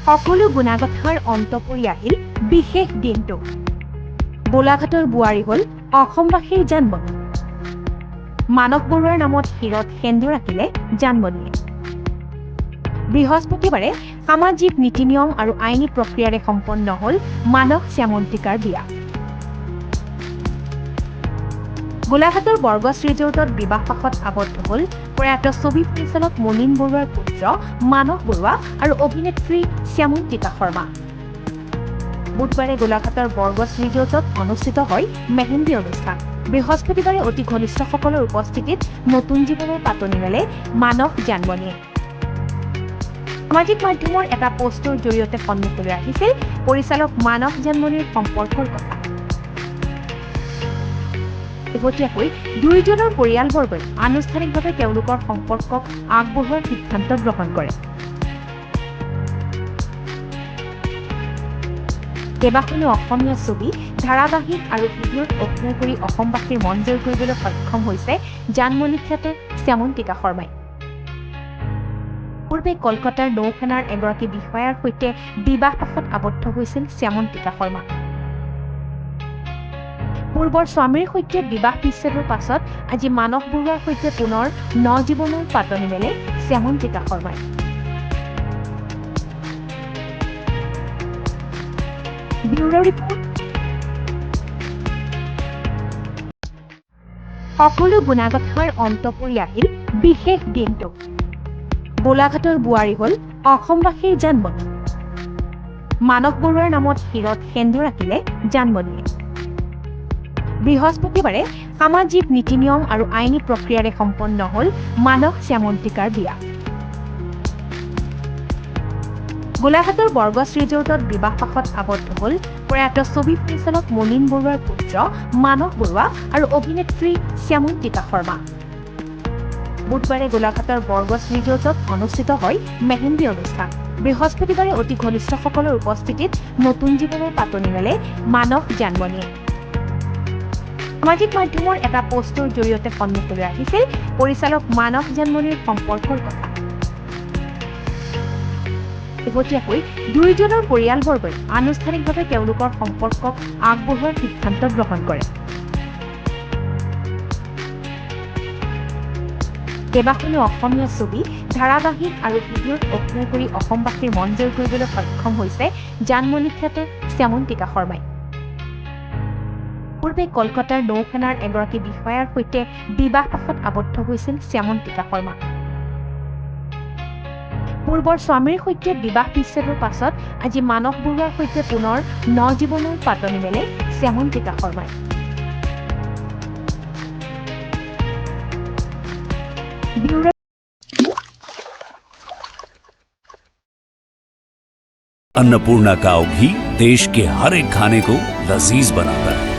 সকলো গুণাগথাৰ অন্ত পৰি আহিল বিশেষ দিনটো। গোলাঘাটৰ বোৱাৰী হ'ল অসমবাসীৰ জানমণি। মানস বৰুৱাৰ নামত শিৰত সেন্দুৰ ৰাখিলে জানমণিয়ে। বৃহস্পতিবাৰে সামাজিক নীতি নিয়ম আৰু আইনী প্ৰক্ৰিয়াৰে সম্পন্ন হ'ল মানস শ্যামন্তিকাৰ বিয়া। গোলাঘাটৰ বৰগছ ৰিজৰ্টত বিবাহপাশত আবদ্ধ হ'ল প্ৰয়াত ছবি পৰিচালক মলিন বৰুৱাৰ পুত্ৰ মানস বৰুৱা আৰু অভিনেত্ৰী শ্যামন্তিকা শৰ্মা। বুধবাৰে গোলাঘাটৰ বৰগছ ৰিজৰ্টত অনুষ্ঠিত হয় মেহেন্দী অনুষ্ঠান। বৃহস্পতিবাৰে অতি ঘনিষ্ঠসকলৰ উপস্থিতিত নতুন জীৱনৰ পাতনি মেলে মানস জানমণিয়ে। সামাজিক মাধ্যমৰ এটা পোষ্টৰ জৰিয়তে সন্মুখলৈ আহিছিল পৰিচালক মানস জানমণিৰ সম্পৰ্কৰ কথা। শেহতীয়াকৈ দুয়োজনৰ পৰিয়ালবৰ্গই আনুষ্ঠানিকভাৱে তেওঁলোকৰ সম্পৰ্কক আগবঢ়োৱাৰ সিদ্ধান্ত গ্ৰহণ কৰে। কেইবাখনো অসমীয়া ছবি, ধাৰাবাহিক আৰু ভিডিঅ'ত অভিনয় কৰি অসমবাসীৰ মন জয় কৰিবলৈ সক্ষম হৈছে জানমণি খ্যাত শ্যামন্তিকা শৰ্মাই। পূৰ্বে কলকাতাৰ নৌসেনাৰ এগৰাকী বিষয়াৰ সৈতে বিবাহপাশত আবদ্ধ হৈছিল শ্যামন্তিকা শৰ্মা। পূৰ্বৰ স্বামীৰ সৈতে বিবাহ বিচ্ছেদৰ পাছত আজি মানস বৰুৱাৰ সৈতে পুনৰ নজীৱনৰ পাতনি মেলে শ্যামন্তিকা শৰ্মাই। Bureau report. সকলো গুণাগথাৰ অন্ত পৰি আহিল বিশেষ দিনটো। গোলাঘাটৰ বোৱাৰী হ'ল অসমবাসীৰ জানমণি। মানস বৰুৱাৰ নামত শিৰত সেন্দুৰ ৰাখিলে জানমণিয়ে। বৃহস্পতিবাৰে সামাজিক নীতি নিয়ম আৰু আইনী প্ৰক্ৰিয়াৰে সম্পন্ন হ'ল মানস শ্যামন্তিকাৰ বিয়া। গোলাঘাটৰ বৰগছ ৰিজৰ্টত বিবাহপাশত আবদ্ধ হ'ল প্ৰয়াত ছবি পৰিচালক মলিন বৰুৱাৰ পুত্ৰ মানস বৰুৱা আৰু অভিনেত্ৰী শ্যামন্তিকা শৰ্মা। বুধবাৰে গোলাঘাটৰ বৰগছ ৰিজৰ্টত অনুষ্ঠিত হয় মেহেন্দী অনুষ্ঠান। বৃহস্পতিবাৰে অতি ঘনিষ্ঠসকলৰ উপস্থিতিত নতুন জীৱনৰ পাতনি মেলে মানস জানমণিয়ে। সামাজিক মাধ্যমৰ এটা পোষ্টৰ জৰিয়তে সন্মুখলৈ আহিছিল পৰিচালক মানস জানমণিৰ সম্পৰ্কৰ কথা। শেহতীয়াকৈ দুয়োজনৰ পৰিয়ালবৰ্গই আনুষ্ঠানিকভাৱে তেওঁলোকৰ সম্পৰ্কক আগবঢ়োৱাৰ সিদ্ধান্ত গ্ৰহণ কৰে। কেইবাখনো অসমীয়া ছবি, ধাৰাবাহিক আৰু ভিডিঅ'ত অভিনয় কৰি অসমবাসীৰ মন জয় কৰিবলৈ সক্ষম হৈছে জানমণি খ্যাত শ্যামন্তিকা শৰ্মাই। পূৰ্বে কলকাতাৰ নৌসেনাৰ এগৰাকী বিষয়াৰ সৈতে বিবাহপাশত আবদ্ধ হৈছিল শ্যামন্তিকা শৰ্মা। পূৰ্বৰ স্বামীৰ সৈতে বিবাহ বিচ্ছেদৰ পাছত আজি মানস বৰুৱাৰ সৈতে পুনৰ নজীৱনৰ পাতনি মেলে শ্যামন্তিকা শৰ্মাই। अन्नपूर्णा काव घी देश के हर एक खाने को लजीज बनाता है।